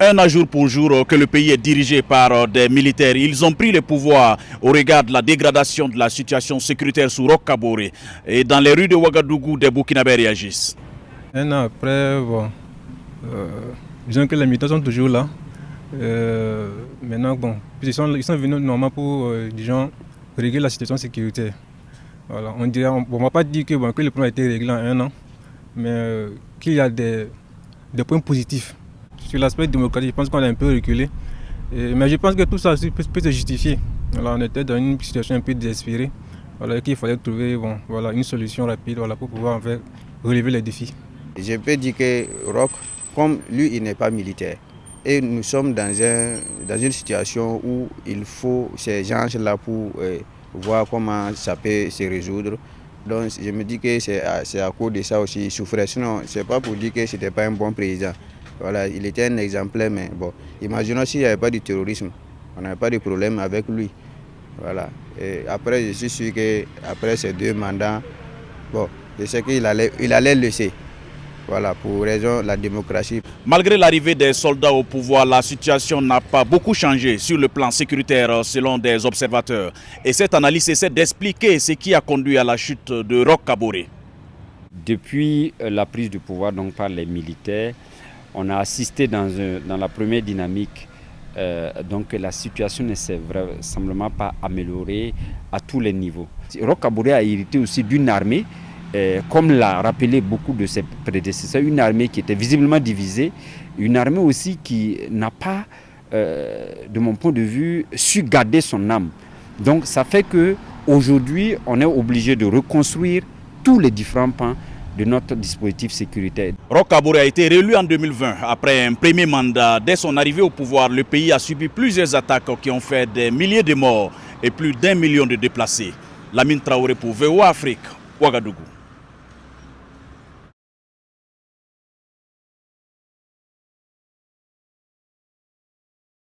Un an jour pour jour que le pays est dirigé par des militaires. Ils ont pris le pouvoir au regard de la dégradation de la situation sécuritaire sur Roch Kaboré. Et dans les rues de Ouagadougou, des Burkinabés réagissent. Un an après, disons que les militaires sont toujours là. Maintenant, ils sont venus normalement pour, disons, régler la situation sécuritaire. Voilà. On ne va pas dire que le problème a été réglé en un an, mais qu'il y a des points positifs. Sur l'aspect démocratique, je pense qu'on a un peu reculé. Mais je pense que tout ça aussi peut se justifier. Voilà, on était dans une situation un peu désespérée. Voilà, qu'il fallait trouver une solution rapide pour pouvoir relever les défis. Je peux dire que Roch, comme lui, il n'est pas militaire. Et nous sommes dans une situation où il faut ces gens-là pour voir comment ça peut se résoudre. Donc je me dis que c'est à cause de ça aussi qu'il souffrait. Sinon, ce n'est pas pour dire que ce n'était pas un bon président. Voilà, il était un exemplaire, mais bon, imaginons s'il n'y avait pas de terrorisme, on n'avait pas de problème avec lui. Voilà. Et après, je suis sûr qu'après ces 2 mandats, je sais qu'il allait laisser. Voilà, pour raison de la démocratie. Malgré l'arrivée des soldats au pouvoir, la situation n'a pas beaucoup changé sur le plan sécuritaire selon des observateurs. Et cette analyse essaie d'expliquer ce qui a conduit à la chute de Roch Kaboré. Depuis la prise du pouvoir donc, par les militaires, on a assisté dans la première dynamique, donc la situation ne s'est vraisemblablement pas améliorée à tous les niveaux. Roch Kaboré a hérité aussi d'une armée, comme l'a rappelé beaucoup de ses prédécesseurs, une armée qui était visiblement divisée, une armée aussi qui n'a pas, de mon point de vue, su garder son âme. Donc ça fait qu'aujourd'hui, on est obligé de reconstruire tous les différents pans de notre dispositif sécuritaire. Roch Kaboré a été réélu en 2020. Après un premier mandat, dès son arrivée au pouvoir, le pays a subi plusieurs attaques qui ont fait des milliers de morts et plus d'1 million de déplacés. Lamine Traoré pour VOA Afrique, Ouagadougou.